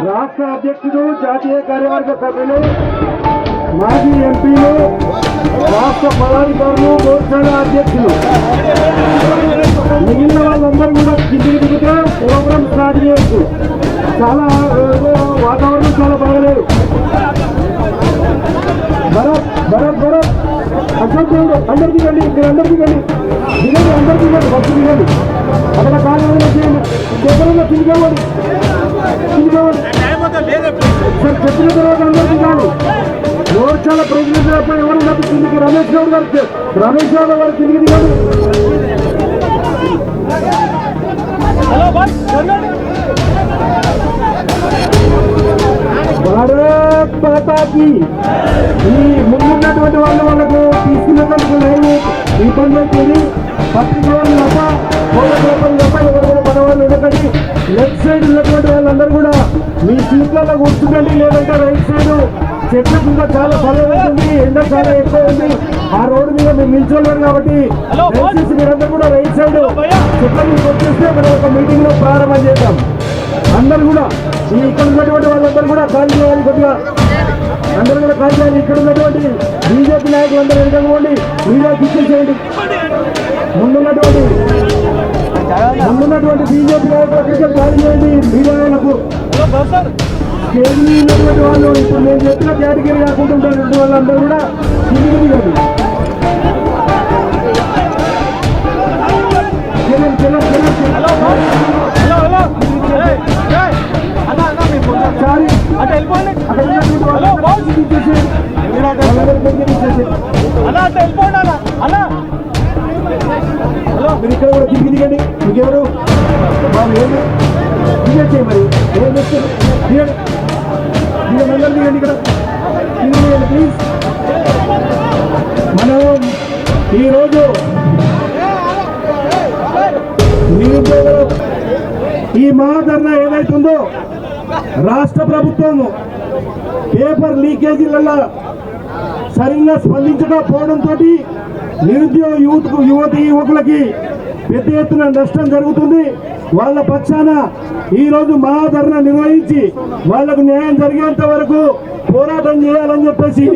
రాష్ట్ర అధ్యక్షుడు, జాతీయ కార్యవర్గ సభ్యులు, మాజీ ఎంపీలు, రాష్ట్ర పదాధికారులు, మోర్చాల అధ్యక్షులు, మిగిలిన వాళ్ళందరూ కూడా కిందికి దిగితే ప్రోగ్రాం స్టార్ట్ చేయొచ్చు. చాలా వాతావరణం చాలా బాగలేదు. భరత్ భరత్ భరత్ అసలు అందరు దిగండి, మీరు అందరు దిగండి, దిగండి, అందరు దిగండి, బస్సు దిగండి. అక్కడ కార్యాలయం చేయండి, కేవలంగా తిరిగేవాడు సార్ చెప్పిన తర్వాత అందరూ దిగాలి. మోర్చాల ప్రెసిడెంట్ ఎవరు ఉన్నట్టు కిందికి రమేష్ గౌడ్ గారు వారు కిందికి దిగాడు. భారత్ మాతాకి ఈ ముందున్నటువంటి వాళ్ళకు తీసుకున్నటువంటి లైన్ ఇబ్బంది అవుతుంది. పత్రిక వాళ్ళు తప్ప ఫోటోగ్రాఫర్లు తప్ప ఎవరు కూడా మన వాళ్ళు ఉండకండి. లెఫ్ట్ సైడ్ ఉన్నటువంటి వాళ్ళందరూ కూడా మీ సీట్లలో కూర్చుంటండి, లేదంటే రైట్ సైడ్ చెట్ల కింద చాలా బలం ఉంటుంది, ఎండ చాలా ఎక్కువ ఉంది. ఆ రోడ్డు మీద మేము నిల్చోలేరు కాబట్టి దయచేసి మీరందరూ కూడా రైట్ సైడ్ చెట్ల మీద వచ్చేస్తే మనం ఒక మీటింగ్ లో ప్రారంభం చేద్దాం. అందరూ కూడా ఇక్కడ ఉన్నటువంటి వాళ్ళందరూ కూడా ఖాళీ చేయాలి, కొద్దిగా అందరూ కూడా ఖాళీ చేయాలి. ఇక్కడ ఉన్నటువంటి బీజేపీ నాయకులు అందరూ వెనకపోండి, మీడియా ఇచ్చేసేయండి. ముందున్నటువంటి బీజేపీ నాయకులు అక్కడికి ఖాళీ చేయండి. మీడియాలకు కేంద్రీయ ఉన్నటువంటి వాళ్ళు ఇప్పుడు నేను చెప్పిన కేటగిరీ కాకుండా ఉన్నటువంటి వాళ్ళందరూ కూడా తిరిగి దిగండి. మీరు ఇక్కడ కూడా తిరిగి దిగండి. మీకెవరు దిగచ్చే మరి ఏం చేస్తారు? దిగండి, దిగండి, దిగండి, ఇక్కడ దిగండి ప్లీజ్. మనం ఈరోజు నిరుద్యోగులు ఈ మహాధర్నా ఏదైతుందో రాష్ట్ర ప్రభుత్వం పేపర్ లీకేజీలలో సరిగ్గా స్పందించకపోవడంతో నిరుద్యోగ యువకులకి పెద్ద ఎత్తున నష్టం జరుగుతుంది. వాళ్ళ పక్షాన ఈరోజు మహాధర్నా నిర్వహించి వాళ్లకు న్యాయం జరిగేంత వరకు పోరాటం చేయాలని చెప్పేసి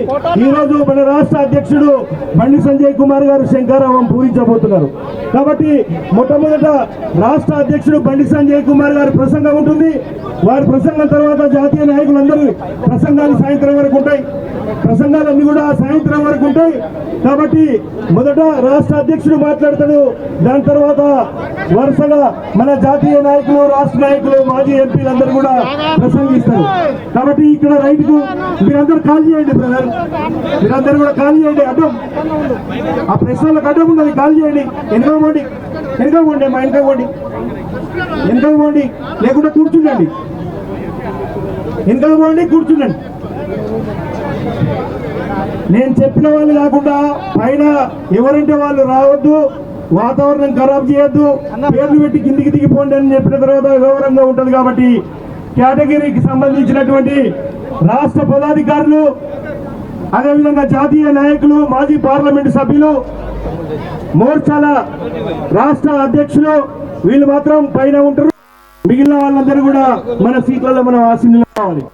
ఈరోజు మన రాష్ట్ర అధ్యక్షుడు బండి సంజయ్ కుమార్ గారు శంఖారావం పూరించబోతున్నారు. కాబట్టి మొట్టమొదట రాష్ట్ర అధ్యక్షుడు బండి సంజయ్ కుమార్ గారి ప్రసంగం ఉంటుంది. వారి ప్రసంగం తర్వాత జాతీయ నాయకులందరూ ప్రసంగాలు సాయంత్రం వరకు ఉంటాయి. ప్రసంగాలన్నీ కూడా సాయంత్రం వరకు ఉంటాయి. కాబట్టి మొదట రాష్ట్ర అధ్యక్షుడు మాట్లాడతాడు, దాని తర్వాత వరుసగా మన జాతీయ నాయకులు, రాష్ట్ర నాయకులు, మాజీ ఎంపీలందరూ కూడా ప్రసంగిస్తారు. కాబట్టి ఇక్కడ రైట్ కు మీరందరూ కాల్ చేయండి బ్రదర్, మీరందరూ కూడా కాల్ చేయండి. అడ్డం ఆ ప్రెస్ వాళ్ళకి అడ్డం ఉన్నది, కాల్ చేయండి. వెనకపోండి, వెనకపోండి, మా వెనకపోండి, వెనకపోండి, లేకుండా కూర్చుండండి, వెనకపోండి, కూర్చుండండి. నేను చెప్పిన వాళ్ళు కాకుండా పైన ఎవరంటే వాళ్ళు రావద్దు, వాతావరణం ఖరాబ్ చేయొద్దు, పేర్లు పెట్టి కిందికి దిగిపోండి అని చెప్పిన తర్వాత గౌరవంగా ఉంటుంది. కాబట్టి కేటగిరీకి సంబంధించినటువంటి రాష్ట్ర పదాధికారులు అదేవిధంగా జాతీయ నాయకులు, మాజీ పార్లమెంటు సభ్యులు, మోర్చాల రాష్ట్ర అధ్యక్షులు వీళ్ళు మాత్రం పైన ఉంటారు. మిగిలిన వాళ్ళందరూ కూడా మన సీట్లలో మనం ఆసీనులు కావాలి.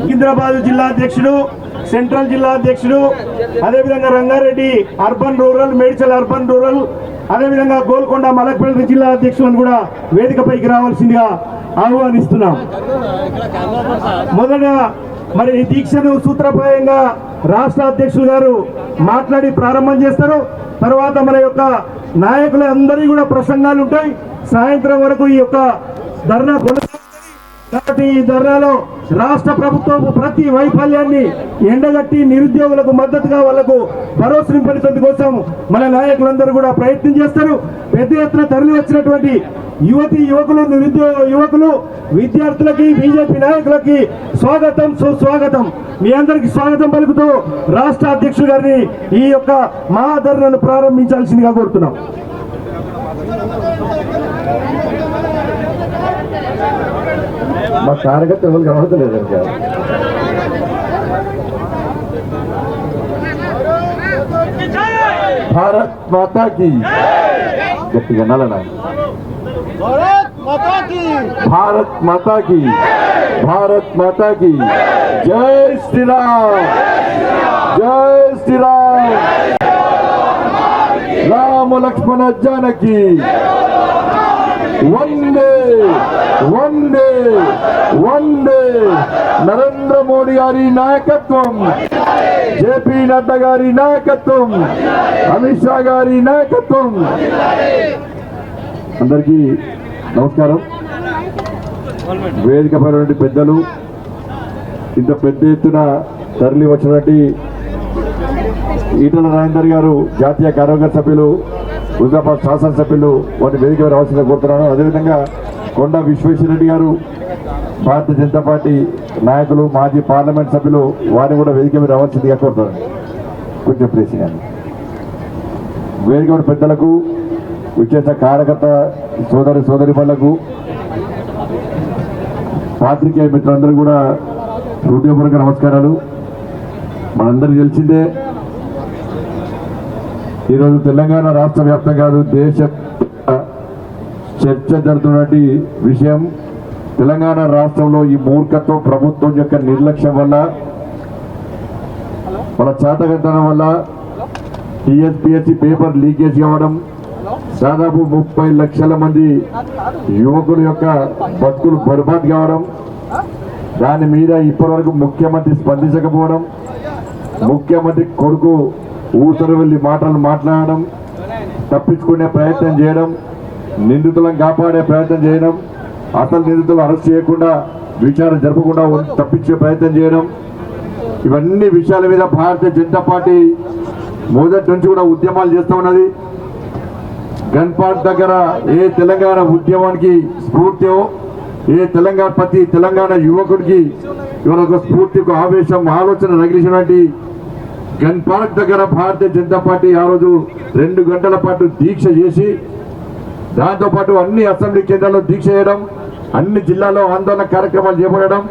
సికింద్రాబాద్ జిల్లా అధ్యక్షుడు, సెంట్రల్ జిల్లా అధ్యక్షుడు, అదేవిధంగా Rangareddy urban rural, Medchal urban rural, అదేవిధంగా గోల్కొండ మలక్పేట జిల్లా అధ్యక్షులను కూడా వేదికపైకి రావాల్సిందిగా ఆహ్వానిస్తున్నాం. మొదట మరి ఈ దీక్షను సూత్రప్రాయంగా రాష్ట్ర అధ్యక్షులు గారు మాట్లాడి ప్రారంభం చేస్తారు. తర్వాత మన యొక్క నాయకుల అందరి కూడా ప్రసంగాలు ఉంటాయి. సాయంత్రం వరకు ఈ యొక్క ధర్నా కొనసాగుతుంది. కాబట్టి ఈ ధర్నాలో రాష్ట్ర ప్రభుత్వం ప్రతి వైఫల్యాన్ని ఎండగట్టి నిరుద్యోగులకు మద్దతుగా వాళ్లకు భరోసా నింపడం కోసం మన నాయకులందరూ కూడా ప్రయత్నం చేస్తారు. పెద్ద ఎత్తున తరలి వచ్చినటువంటి యువతి యువకులు, నిరుద్యోగ యువకులు, విద్యార్థులకి, బీజేపీ నాయకులకి స్వాగతం, సుస్వాగతం. మీ అందరికి స్వాగతం పలుకుతూ రాష్ట్ర అధ్యక్షుడు గారిని ఈ యొక్క మహాధర్నాను ప్రారంభించాల్సిందిగా కోరుతున్నాం. మా కార్యకర్త ఎవరు కనబడతలేదు. భారత్ మాతాకి గట్టిగా నలనా. భారత్ మాతాకి, భారత్ మాతాకి జై శ్రీరామ్, జై శ్రీరామ్. రామ లక్ష్మణ జానకి వందే వందే వందే. నరేంద్ర మోడీ గారి నాయకత్వం, జేపీ నడ్డా గారి నాయకత్వం, అమిత్ షా గారి నాయకత్వం. అందరికీ నమస్కారం. వేదిక పైన పెద్దలు, ఇంత పెద్ద ఎత్తున తరలి వచ్చినటువంటి ఈటల రాజేందర్ గారు, జాతీయ కార్యవర్గ సభ్యులు, హుజాబాద్ శాసనసభ్యులు వాటి వేదిక రావాల్సిందిగా కోరుతున్నాను. అదేవిధంగా కొండ విశ్వేశ్వరరెడ్డి గారు, భారతీయ జనతా పార్టీ నాయకులు, మాజీ పార్లమెంట్ సభ్యులు, వారిని కూడా వేదిక మీద రావాల్సిందిగా కోరుతున్నాను. కొంచెం ప్లేసింగ్ అండి. వేదిక పెద్దలకు, విచ్చేసిన కార్యకర్త సోదరి సోదరిమణులకు, పాత్రికేయ మిత్రులందరూ కూడా హృదయపూర్వక నమస్కారాలు. మనందరికీ తెలిసిందే, ఈరోజు తెలంగాణ రాష్ట్ర వ్యాప్తంగా కాదు, దేశ చర్చ జరుగుతున్నటువంటి విషయం తెలంగాణ రాష్ట్రంలో ఈ మూర్ఖత్వం, ప్రభుత్వం యొక్క నిర్లక్ష్యం వల్ల, వాళ్ళ చేతగంతనం వల్ల టీఎస్పీఎస్సీ పేపర్ లీకేజ్ కావడం, దాదాపు 30 లక్షల మంది యువకుల యొక్క బతుకులు బర్బాద్ కావడం, దాని మీద ఇప్పటివరకు ముఖ్యమంత్రి స్పందించకపోవడం, ముఖ్యమంత్రి కొడుకు ఊసరు వెళ్ళి మాటలు మాట్లాడడం, తప్పించుకునే ప్రయత్నం చేయడం, నిందితులను కాపాడే ప్రయత్నం చేయడం, అసలు నిందితులు అరెస్ట్ చేయకుండా విచారణ జరపకుండా తప్పించే ప్రయత్నం చేయడం, ఇవన్నీ విషయాల మీద భారతీయ జనతా పార్టీ మొదటి నుంచి కూడా ఉద్యమాలు చేస్తూ ఉన్నది. గన్ పార్క్ దగ్గర ఏ తెలంగాణ ఉద్యమానికి స్ఫూర్తి, ఏ ప్రతి తెలంగాణ యువకుడికి ఇవాళ ఒక స్ఫూర్తి, ఒక ఆవేశం, ఆలోచన రగిలించినటువంటి గన్ పార్క్ దగ్గర భారతీయ జనతా పార్టీ ఆ రోజు 2 గంటల పాటు దీక్ష చేసి, దాంతోపాటు అన్ని అసెంబ్లీ కేంద్రాల్లో దీక్ష చేయడం, అన్ని జిల్లాల్లో ఆందోళన కార్యక్రమాలు చేపట్టడం,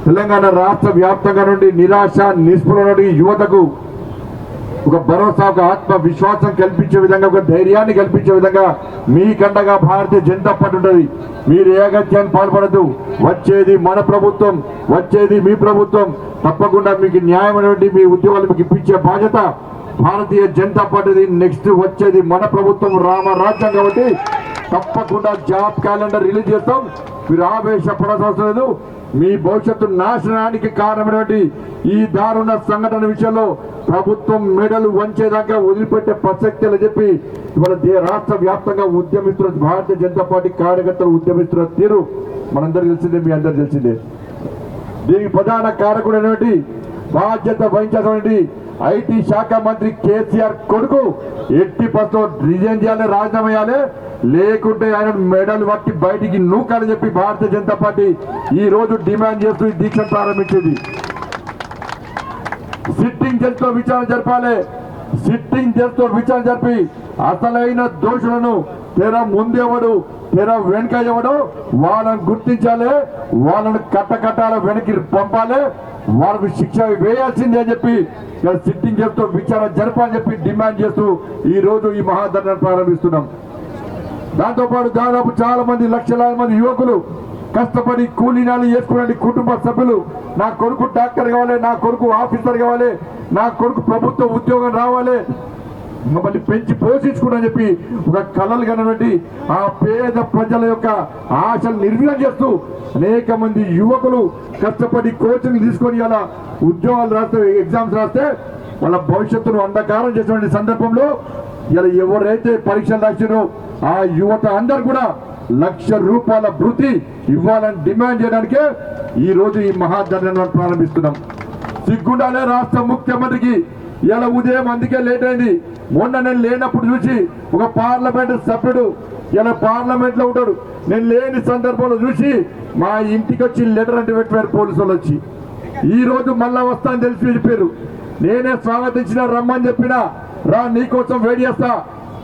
తెలంగాణ రాష్ట్ర వ్యాప్తంగా నుండి నిరాశ నిస్పృహ యువతకు ఒక భరోసా, ఒక ఆత్మ విశ్వాసం కల్పించే విధంగా, ఒక ధైర్యాన్ని కల్పించే విధంగా మీకండగా భారతీయ జనతా పార్టీ ఉంటుంది. మీరు ఏ అగత్యాన్ని పాల్పడద్దు. వచ్చేది మన ప్రభుత్వం, వచ్చేది మీ ప్రభుత్వం. తప్పకుండా మీకు న్యాయమైనటువంటి మీ ఉద్యోగాలు మీకు ఇప్పించే బాధ్యత భారతీయ జనతా పార్టీది. నెక్స్ట్ వచ్చేది మన ప్రభుత్వం, రామరాజ్యం. కాబట్టి తప్పకుండా జాబ్ క్యాలెండర్ రిలీజ్ చేస్తాం. మీరు ఆవేశపడాల్సిన అవసరం లేదు. మీ భవిష్యత్తు నాశనానికి కారణమైనటువంటి ఈ దారుణ సంఘటన విషయంలో ప్రభుత్వం మెడలు వంచేదాకా వదిలిపెట్టే ప్రసక్తి అని చెప్పి ఇవాళ రాష్ట్ర వ్యాప్తంగా ఉద్యమిస్తున్న భారతీయ జనతా పార్టీ కార్యకర్తలు ఉద్యమిస్తున్న తీరు మనందరికీ తెలిసిందే, మీ అందరికీ తెలిసిందే. దీనికి ప్రధాన కారకుడైనటువంటి బాధ్యత వహించినటువంటి ఐటీ శాఖ మంత్రి కేసీఆర్ కొడుకు ఎట్టి పస్తో రిజైన్ చేయాలి, రాజీనామా చేయాలి, లేకుంటే ఆయన మెడల్ పట్టి బయటికి నూకాలని చెప్పి భారతీయ జనతా పార్టీ ఈ రోజు డిమాండ్ చేస్తూ ఈ దీక్ష ప్రారంభించింది. సిట్టింగ్ జడ్జితో విచారణ జరపాలి. సిట్టింగ్ జడ్జితో విచారణ జరిపి అసలైన దోషులను తెర ముందెవడు తెర వెనుక ఎవడో వాళ్ళని గుర్తించాలి, వాళ్ళని కట్టకట్టాల వెనక్కి పంపాలి, వాళ్ళకు శిక్ష వేయాల్సిందే అని చెప్పి సిట్టింగ్ జడ్జితో విచారణ జరపాలని చెప్పి డిమాండ్ చేస్తూ ఈ రోజు ఈ మహాధర్నా ప్రారంభిస్తున్నాం. దాంతోపాటు దాదాపు చాలా మంది లక్షలాది మంది యువకులు కష్టపడి కూలీనాలు చేసుకునే కుటుంబ సభ్యులు నా కొడుకు డాక్టర్ కావాలి, నా కొడుకు ఆఫీసర్ కావాలి, నా కొడుకు ప్రభుత్వ ఉద్యోగం రావాలి, మమ్మల్ని పెంచి పోషించుకుని చెప్పి ఒక కళలు కనబెట్టి ఆ పేద ప్రజల యొక్క ఆశలు నిర్వీర్యం చేస్తూ అనేక మంది యువకులు కష్టపడి కోచింగ్ తీసుకొని అలా ఉద్యోగాలు రాస్తే ఎగ్జామ్స్ రాస్తే వాళ్ళ భవిష్యత్తును అంధకారం చేసినటువంటి సందర్భంలో ఇలా ఎవరైతే పరీక్షలు రాసినో ఆ యువత అందరు కూడా ₹1,00,000 భృతి ఇవ్వాలని డిమాండ్ చేయడానికే ఈ రోజు ఈ మహాధర్నా ప్రారంభిస్తున్నాం. సిగ్గుండాలే రాష్ట్ర ముఖ్యమంత్రికి. ఇలా ఉదయం అందుకే లేట్ అయింది. మొన్న నేను లేనప్పుడు చూసి ఒక పార్లమెంట్ సభ్యుడు ఇలా పార్లమెంట్ లో ఉంటాడు, నేను లేని సందర్భంలో చూసి మా ఇంటికి వచ్చి లెటర్ అంటే పెట్టారు పోలీసు వాళ్ళు వచ్చి. ఈ రోజు మళ్ళా వస్తానని తెలిసి చెప్పారు. నేనే స్వాగతించిన రమ్మని చెప్పినా రా నీకోసం వెయిట్ చేస్తా.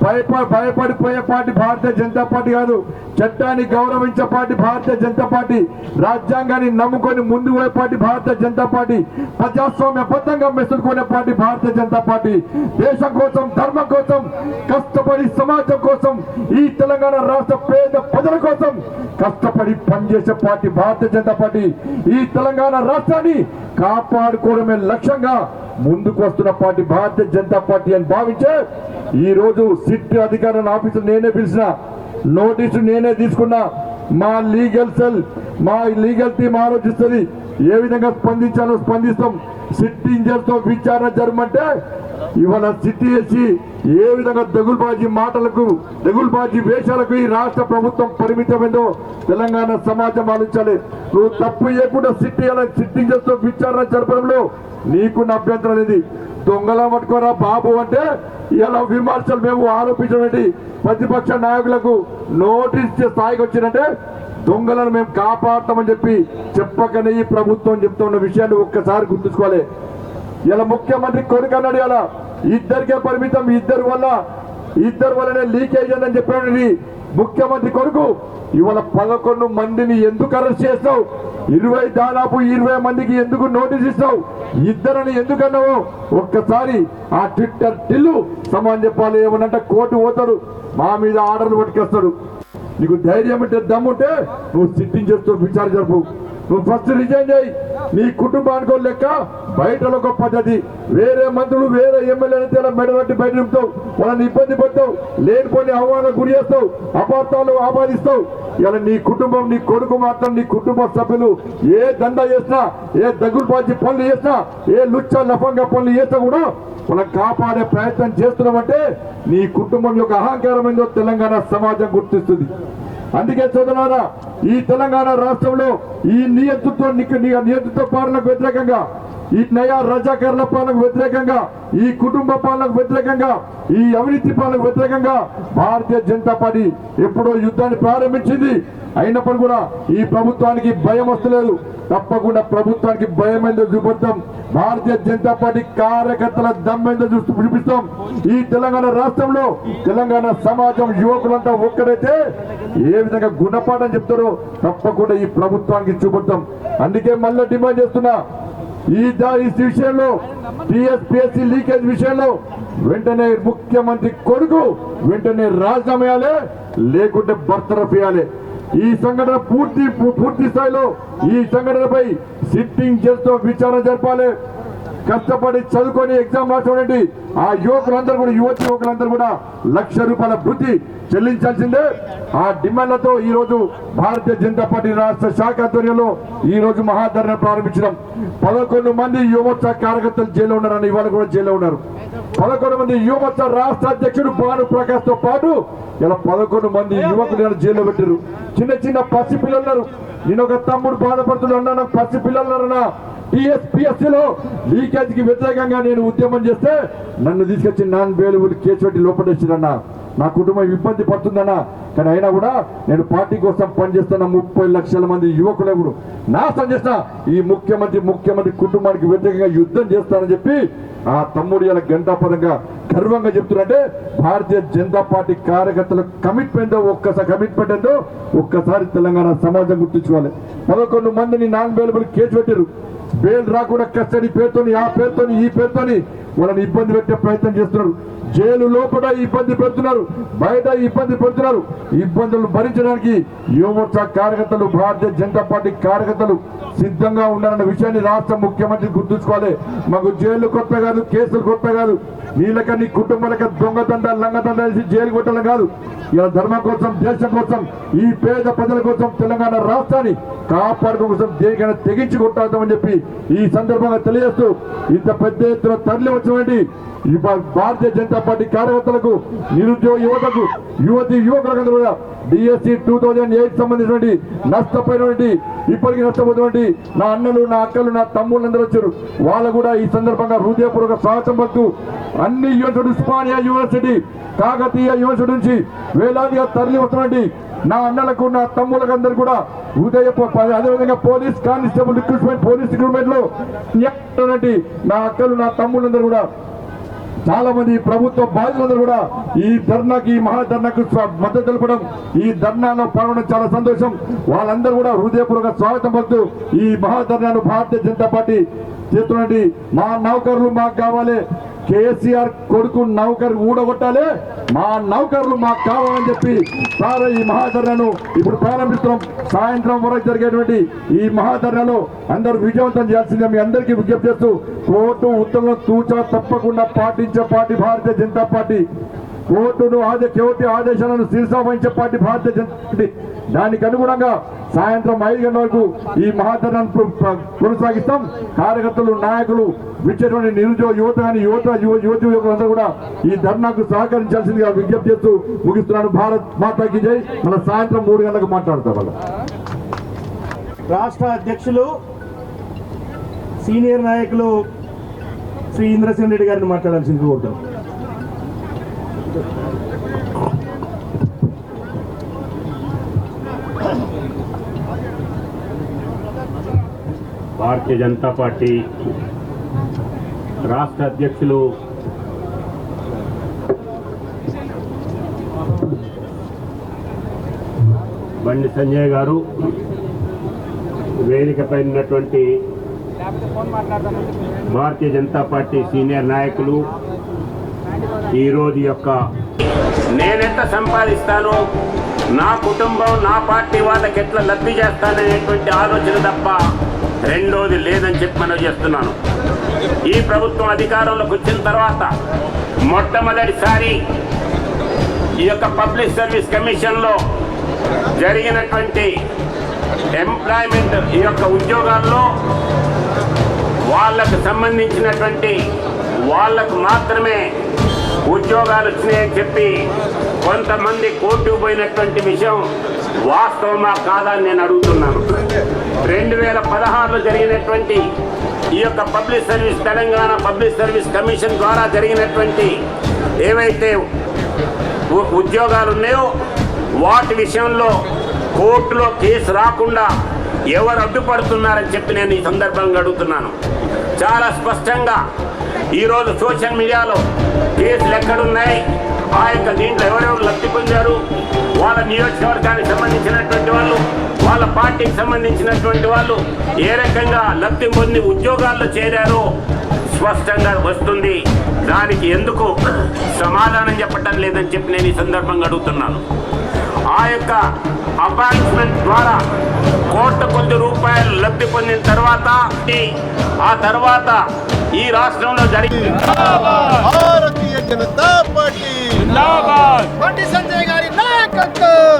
భయపడిపోయే పార్టీ భారతీయ జనతా పార్టీ కాదు, చట్టాన్ని గౌరవించే పార్టీ భారతీయ జనతా పార్టీ, రాజ్యాంగాన్ని నమ్ముకొని ముందుకు పోయే పార్టీ భారతీయ జనతా పార్టీ, ప్రజాస్వామ్యబద్ధంగా మెసులుకునే పార్టీ భారతీయ జనతా పార్టీ, దేశం కోసం ధర్మం కోసం కష్టపడి సమాజం కోసం ఈ తెలంగాణ రాష్ట్ర పేద ప్రజల కోసం కష్టపడి పనిచేసే పార్టీ భారతీయ జనతా పార్టీ. ఈ తెలంగాణ రాష్ట్రాన్ని కాపాడుకోవడమే లక్ష్యంగా ముందుకు వస్తున్న పార్టీ భారతీయ జనతా పార్టీ అని భావించే ఈ రోజు సిట్ అధికారుల ఆఫీసులు నేనే పిలిచిన, నోటీసు నేనే తీసుకున్నా. మా లీగల్ సెల్ మా లీగల్ టీం ఆలోచిస్తుంది ఏ విధంగా స్పందించాలో స్పందిస్తాం. సిట్టింగ్ జడ్జితో విచారణ జరగమంటే ఇవాళ సిట్టి చేసి ఏ విధంగా దగులుబాజీ మాటలకు దగులుబాజీ వేషాలకు ఈ రాష్ట్ర ప్రభుత్వం పరిమితమైందో తెలంగాణ సమాజం ఆలోచించాలి. నువ్వు తప్పు చేయకుండా సిట్టింగ్ జడ్జితో విచారణ జరపడంలో నీకున్న అభ్యంతరం అనేది. దొంగల పట్టుకోరా బాబు అంటే ఇలా విమర్శలు మేము ఆరోపించడం ప్రతిపక్ష నాయకులకు నోటీస్ ఇచ్చే స్థాయికి వచ్చిందంటే దొంగలను మేము కాపాడతామని చెప్పి చెప్పకనే ఈ ప్రభుత్వం చెప్తున్న విషయాన్ని ఒక్కసారి గుర్తుంచుకోవాలి. ఇలా ముఖ్యమంత్రి కొడుకు అన్నాడు, ఇలా ఇద్దరికే పరిమితం, ఇద్దరి వల్లనే లీకేజ్ అని చెప్పాడు ముఖ్యమంత్రి కొడుకు. ఇవాళ 11 మందిని ఎందుకు అరెస్ట్ చేస్తావు? దాదాపు 20 మందికి ఎందుకు నోటీస్ ఇస్తావు? ఇద్దరని ఎందుకన్నావు? ఒక్కసారి ఆ ట్విట్టర్ టిల్లు సమాన్ చెప్పాలి. ఏమనంటే కోర్టు పోతాడు, మా మీద ఆర్డర్లు పట్టుకొస్తాడు. నీకు ధైర్యం ఉంటే దమ్ముంటే నువ్వు సిట్టింగ్ చేస్తూ విచారణ జరుపు. నువ్వు ఫస్ట్ రిజైన్ చేయి. నీ కుటుంబానికి లెక్క బయటలో ఒక పద్ధతి. వేరే మంత్రులు వేరే ఎమ్మెల్యేలైతే మెడబట్టి బయట నింపుతావు, వాళ్ళని ఇబ్బంది పడతావు, లేనిపోని ఆహ్వానాలకు గురి చేస్తావు, అపార్థాలు ఆపాదిస్తావు. ఇలా నీ కుటుంబం నీ కొడుకు మాత్రం నీ కుటుంబ సభ్యులు ఏ దందా చేసినా, ఏ దగులుబాజీ పనులు చేసినా, ఏ లుచ్చ లఫంగా పనులు చేసినా కూడా వాళ్ళని కాపాడే ప్రయత్నం చేస్తున్నామంటే నీ కుటుంబం యొక్క అహంకారం ఏందో తెలంగాణ సమాజం గుర్తిస్తుంది. అందుకే సోదరులారా, ఈ తెలంగాణ రాష్ట్రంలో ఈ నియంతృత్వ పాలనకు వ్యతిరేకంగా, ఈ నయా రజాకర్ల పాలనకు వ్యతిరేకంగా, ఈ కుటుంబ పాలనకు వ్యతిరేకంగా, ఈ అవినీతి పాలనకు వ్యతిరేకంగా భారతీయ జనతా పార్టీ ఎప్పుడో యుద్ధాన్ని ప్రారంభించింది. అయినప్పుడు కూడా ఈ ప్రభుత్వానికి భయం వస్తలేదు. తప్పకుండా ప్రభుత్వానికి భయం ఏందో చూపిస్తాం. భారతీయ జనతా పార్టీ కార్యకర్తల దమ్మేందో చూపిస్తాం. ఈ తెలంగాణ రాష్ట్రంలో తెలంగాణ సమాజం యువకులంతా ఒక్కడైతే ఏ విధంగా గుణపాఠం చెప్తారో తప్పకుండా ఈ ప్రభుత్వానికి చూపిస్తాం. అందుకే మళ్ళీ డిమాండ్ చేస్తున్నా, ఈ విషయంలో టీఎస్పీఎస్సీ లీకేజ్ విషయంలో వెంటనే ముఖ్యమంత్రి కొడుకు వెంటనే రాజీనామా చేయాలి, లేకుంటే బర్తరఫ్ చేయాలి. ఈ సంఘటన పూర్తి స్థాయిలో ఈ సంఘటనపై సిట్టింగ్ జడ్జితో విచారణ జరపాలి. కష్టపడి చదువుకొని ఎగ్జామ్ రాసినటువంటి ఆ యువకులందరూ కూడా యువకులందరూ కూడా ₹1,00,000 భృతి చెల్లించాల్సిందే. ఆ డిమాండ్లతో ఈ రోజు భారతీయ జనతా పార్టీ రాష్ట్ర శాఖ ఆధ్వర్యంలో ఈ రోజు మహాధరణ ప్రారంభించడం. 11 మంది యువమోర్చా కార్యకర్తలు జైల్లో ఉన్నారని ఇవాళ కూడా జైల్లో ఉన్నారు. 11 మంది యువత రాష్ట్ర అధ్యక్షుడు భాను ప్రకాష్ తో పాటు ఇలా 11 మంది యువకులు జైల్లో పెట్టారు. చిన్న చిన్న పసి పిల్లలు. నేను ఒక తమ్ముడు బాధపడుతున్నా, నాకు పసి పిల్లలున్నారన్నా. టీఎస్పీఎస్సీలో లీకేజీకి వ్యతిరేకంగా నేను ఉద్యమం చేస్తే నన్ను తీసుకొచ్చి నాన్ బెయిలబుల్ కేసు పెట్టి లోపలేసిరన్నా. నా కుటుంబం ఇబ్బంది పడుతుందన్నా. కానీ అయినా కూడా నేను పార్టీ కోసం పనిచేస్తున్న 30 లక్షల మంది యువకులు నాశనం చేసిన ఈ ముఖ్యమంత్రి కుటుంబానికి వ్యతిరేకంగా యుద్ధం చేస్తానని చెప్పి ఆ తమ్ముడు ఇలా గంటాపరంగా గర్వంగా చెప్తున్నారంటే భారతీయ జనతా పార్టీ కార్యకర్తల కమిట్మెంట్ ఏందో ఒక్కసారి తెలంగాణ సమాజం గుర్తించుకోవాలి. 11 మందిని నాన్ బెయిలబుల్ కేసు పెట్టారు. బెయిల్ రాకుండా కస్టడీ పేరుతోని ఆ పేరుతోని ఈ పేరుతోని వాళ్ళని ఇబ్బంది పెట్టే ప్రయత్నం చేస్తున్నారు. జైలు లోపల ఇబ్బంది పెడుతున్నారు, బయట ఇబ్బంది పెడుతున్నారు. ఇబ్బందులు భరించడానికి యువమోర్చా కార్యకర్తలు, భారతీయ జనతా పార్టీ కార్యకర్తలు సిద్ధంగా ఉన్నారన్న విషయాన్ని రాష్ట్ర ముఖ్యమంత్రి గుర్తుంచుకోవాలి. మాకు జైలు కొత్త కాదు, కేసులు కొత్త కాదు. నీళ్ళక నీ కుటుంబాలక దొంగదండ లంగదండ వేసి జైలు కొట్టడం కాదు. ఇలా ధర్మం కోసం, దేశం కోసం, ఈ పేద ప్రజల కోసం, తెలంగాణ రాష్ట్రాన్ని కాపాడుకోవడం కోసం దేనికైనా తెగించి కొట్టాడమని చెప్పి ఈ సందర్భంగా తెలియజేస్తూ ఇంత పెద్ద ఎత్తున తరలి వచ్చినటువంటి ఈ భారతీయ జనతా పార్టీ కార్యకర్తలకు, నిరుద్యోగ యువతకు, యువకులకు కూడా డిఎస్సి 2008 సంబంధించినటువంటి నష్టపోయినటువంటి, ఇప్పటికీ నష్టపోతున్నటువంటి నా అన్నలు, నా అక్కలు, నా తమ్ముళ్ళు అందరూ వచ్చారు. వాళ్ళు కూడా ఈ సందర్భంగా హృదయపూర్వక స్వాగతం పలుకుతూ అన్ని university, Osmania university, Kakatiya university నుంచి వేలాదిగా తరలి వస్తున్నటువంటి నా అన్నలకు, నా తమ్ములకు అందరూ కూడా అదేవిధంగా పోలీస్ కానిస్టేబుల్ పోలీస్ రిక్రూట్మెంట్ లో నా అక్కలు, నా తమ్ముళ్ళందరూ కూడా చాలా మంది ప్రభుత్వ బాధ్యులందరూ కూడా ఈ ధర్నాకి, ఈ మహాధర్నాకు మద్దతు తెలపడం, ఈ ధర్నాలో పాల్గొనడం చాలా సంతోషం. వాళ్ళందరూ కూడా హృదయపూర్వక స్వాగతం పలుకుతూ ఈ మహాధర్నాను భారతీయ జనతా పార్టీ చేస్తున్నటువంటి మా నౌకర్లు మాకు కావాలి, కేసీఆర్ కొడుకు నౌకర్ ఊడగొట్టాలి, మా నౌకర్లు మాకు కావాలని చెప్పి సార్ ఈ మహాధర్నాను ఇప్పుడు ప్రారంభిస్తున్నాం. సాయంత్రం వరకు జరిగేటువంటి ఈ మహాధర్నాలో అందరూ విజయవంతం చేయాల్సిందిగా మీ అందరికీ విజ్ఞప్తి చేస్తూ, కోర్టు ఉత్తర్వులను తూచా తప్పకుండా పాటించే party Bharatiya Janata party, court ఆదేశాలను శిరసా వహించే పార్టీ భారతీయ జనతా పార్టీ. దానికి అనుగుణంగా సాయంత్రం 5 గంటల వరకు ఈ మహాధర్నాను కొనసాగిస్తాం. కార్యకర్తలు, నాయకులు, విచ్చేటువంటి నిరుద్యోగ యువత కానీ యువకులందరూ కూడా ఈ ధర్నాకు సహకరించాల్సిందిగా విజ్ఞప్తి చేస్తూ ముగిస్తున్నాను. భారత్ మాతాకి జై. మన సాయంత్రం 3 గంటలకు మాట్లాడతాం. వాళ్ళ రాష్ట్ర అధ్యక్షులు, సీనియర్ నాయకులు శ్రీ ఇంద్రసేన్ రెడ్డి గారిని మాట్లాడాల్సింది కోరుతాం. భారతీయ జనతా పార్టీ రాష్ట్ర అధ్యక్షులు బండి సంజయ్ గారు, వేదికపై ఉన్నటువంటి భారతీయ జనతా పార్టీ సీనియర్ నాయకులు, ఈరోజు యొక్క నేనెంత సంపాదిస్తాను, నా కుటుంబం, నా పార్టీ వాళ్ళకి ఎట్లా లబ్ధి చేస్తాననేటువంటి ఆలోచన తప్ప రెండోది లేదని చెప్పి మనం చేస్తున్నాను. ఈ ప్రభుత్వం అధికారంలోకి వచ్చిన తర్వాత మొట్టమొదటిసారి ఈ యొక్క పబ్లిక్ సర్వీస్ కమిషన్లో జరిగినటువంటి ఎంప్లాయ్మెంట్, ఈ యొక్క ఉద్యోగాల్లో వాళ్ళకు సంబంధించినటువంటి వాళ్ళకు మాత్రమే ఉద్యోగాలు వచ్చినాయని చెప్పి కొంతమంది కోర్టుకు పోయినటువంటి విషయం వాస్తవమా కాదా అని నేను అడుగుతున్నాను. 2016లో జరిగినటువంటి ఈ యొక్క public service, Telangana public service commission ద్వారా జరిగినటువంటి ఏవైతే ఉద్యోగాలు ఉన్నాయో వాటి విషయంలో కోర్టులో కేసు రాకుండా ఎవరు అడ్డుపడుతున్నారని చెప్పి నేను ఈ సందర్భంగా అడుగుతున్నాను. చాలా స్పష్టంగా ఈరోజు సోషల్ మీడియాలో కేసులు ఎక్కడున్నాయి, ఆ యొక్క దీంట్లో ఎవరెవరు లబ్ధి పొందారు, వాళ్ళ నియోజకవర్గానికి సంబంధించినటువంటి వాళ్ళు, వాళ్ళ పార్టీకి సంబంధించినటువంటి వాళ్ళు ఏ రకంగా లబ్ధి పొంది ఉద్యోగాల్లో చేరారో స్పష్టంగా వస్తుంది. దానికి ఎందుకు సమాధానం చెప్పటం లేదని చెప్పి నేను ఈ సందర్భంగా అడుగుతున్నాను. ఆ యొక్క అపాయింట్మెంట్ ద్వారా కోట్ల కొద్ది రూపాయలు లబ్ధి పొందిన తర్వాత ఆ తర్వాత ఈ రాష్ట్రంలో జరిగింది భారతీయ జనతా పార్టీ బండి సంజయ్ గారి నాయకత్వం.